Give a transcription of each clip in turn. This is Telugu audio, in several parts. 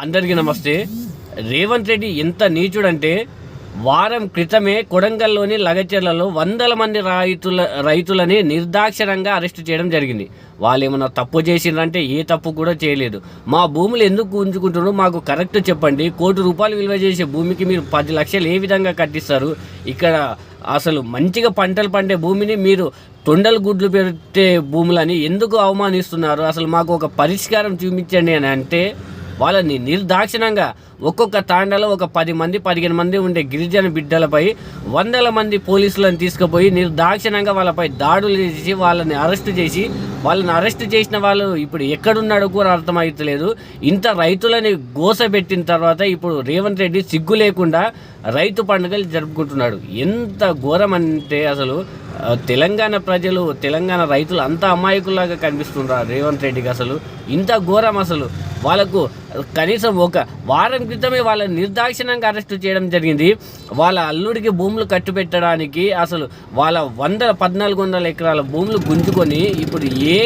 అందరికీ నమస్తే. రేవంత్ రెడ్డి ఎంత నీచుడంటే వారం క్రితమే కొడంగల్లోని లగచెర్లలో వందల మంది రైతులని నిర్దాక్షిణ్యంగా అరెస్టు చేయడం జరిగింది. వాళ్ళు ఏమన్నా తప్పు చేసిండ్రంటే ఏ తప్పు కూడా చేయలేదు. మా భూములు ఎందుకు ఉంచుకుంటున్నారు, మాకు కరెక్ట్ చెప్పండి. ₹1,00,00,000 విలువ చేసే భూమికి మీరు 10 లక్షలు ఏ విధంగా కట్టిస్తారు? ఇక్కడ అసలు మంచిగా పంటలు పండే భూమిని మీరు తొండలు గుడ్లు పెట్టే భూములని ఎందుకు అవమానిస్తున్నారు? అసలు మాకు ఒక పరిష్కారం చూపించండి అని అంటే వాళ్ళని నిర్దాక్షిణ్యంగా ఒక్కొక్క తాండాలో ఒక 10 మంది 15 మంది ఉండే గిరిజన బిడ్డలపై వందల మంది పోలీసులను తీసుకుపోయి నిర్దాక్షిణ్యంగా వాళ్ళపై దాడులు చేసి వాళ్ళని అరెస్ట్ చేసిన వాళ్ళు ఇప్పుడు ఎక్కడున్నాడో కూడా అర్థమవుతలేదు. ఇంత రైతులని గోసబెట్టిన తర్వాత ఇప్పుడు రేవంత్ రెడ్డి సిగ్గు లేకుండా రైతు పండుగలు జరుపుకుంటున్నాడు. ఎంత ఘోరం అంటే అసలు తెలంగాణ ప్రజలు, తెలంగాణ రైతులు అంత అమాయకుల్లాగా కనిపిస్తున్నారు రేవంత్ రెడ్డికి. అసలు ఇంత ఘోరం. అసలు వాళ్ళకు కనీసం ఒక వారం క్రితమే వాళ్ళని నిర్దాక్షిణ్యంగా అరెస్టు చేయడం జరిగింది. వాళ్ళ అల్లుడికి భూములు కట్టుబెట్టడానికి అసలు వాళ్ళ 1400 ఎకరాల భూములు గుంజుకొని ఇప్పుడు ఏ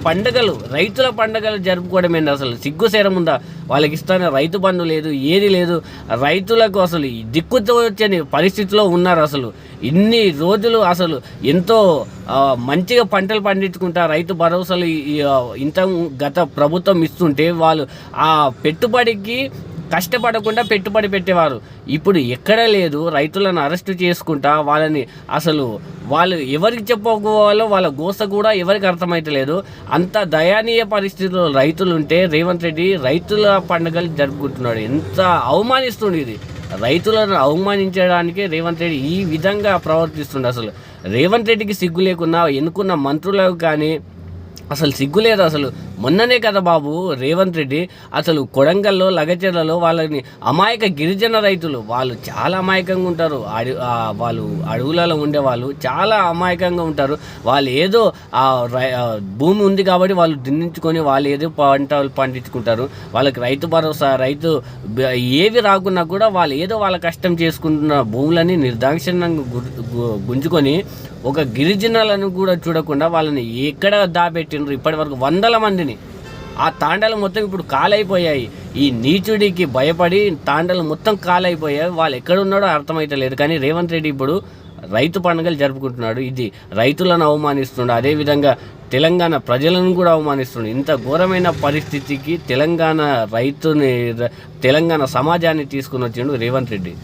పండుగలు, రైతుల పండుగలు జరుపుకోవడమేంది? అసలు సిగ్గుసేరం ఉందా? వాళ్ళకి ఇస్తాన రైతు బంధు లేదు, ఏది లేదు. రైతులకు అసలు దిక్కుతో వచ్చని పరిస్థితిలో ఉన్నారు. అసలు ఇన్ని రోజులు అసలు ఎంతో మంచిగా పంటలు పండించుకుంటా రైతు భరోసాలు ఇంత గత ప్రభుత్వం ఇస్తుంటే వాళ్ళు ఆ పెట్టుబడికి కష్టపడకుండా పెట్టుబడి పెట్టేవారు. ఇప్పుడు ఎక్కడ లేదు. రైతులను అరెస్టు చేసుకుంటా వాళ్ళని అసలు వాళ్ళు ఎవరికి చెప్పుకోవాలో వాళ్ళ గోస కూడా ఎవరికి అర్థమైతలేదు. అంత దయనీయ పరిస్థితుల్లో రైతులు ఉంటే రేవంత్ రెడ్డి రైతుల పండుగలు జరుపుకుంటున్నాడు. ఎంత అవమానిస్తుంది ఇది. రైతులను అవమానించడానికి రేవంత్ రెడ్డి ఈ విధంగా ప్రవర్తిస్తుంది. అసలు రేవంత్ రెడ్డికి సిగ్గు లేకున్నా ఎన్నుకున్న మంత్రులకు కానీ అసలు సిగ్గు లేదు. అసలు మొన్ననే కదా బాబు రేవంత్ రెడ్డి అసలు కొడంగల్లో లగచెర్లలో వాళ్ళని అమాయక గిరిజన రైతులు, వాళ్ళు చాలా అమాయకంగా ఉంటారు. వాళ్ళు అడవులలో ఉండేవాళ్ళు చాలా అమాయకంగా ఉంటారు. వాళ్ళు ఏదో భూమి ఉంది కాబట్టి వాళ్ళు దున్నించుకొని వాళ్ళు ఏదో పంటలు పండించుకుంటారు. వాళ్ళకి రైతు భరోసా, రైతు ఏవి రాకున్నా కూడా వాళ్ళు ఏదో వాళ్ళ కష్టం చేసుకుంటున్న భూములని నిర్దాక్షిణ్యంగా గుంజుకొని ఒక గిరిజనులను కూడా చూడకుండా వాళ్ళని ఎక్కడ దాపెట్టిండ్రు. ఇప్పటి వరకు వందల మందిని ఆ తాండాలు మొత్తం ఇప్పుడు కాలైపోయాయి. ఈ నీచుడికి భయపడి తాండాలు మొత్తం కాలైపోయాయి. వాళ్ళు ఎక్కడున్నాడో అర్థమైతలేదు. కానీ రేవంత్ రెడ్డి ఇప్పుడు రైతు పండుగలు జరుపుకుంటున్నాడు. ఇది రైతులను అవమానిస్తున్నాడు. అదేవిధంగా తెలంగాణ ప్రజలను కూడా అవమానిస్తున్నాడు. ఇంత ఘోరమైన పరిస్థితికి తెలంగాణ సమాజాన్ని తీసుకుని వచ్చిండు రేవంత్ రెడ్డి.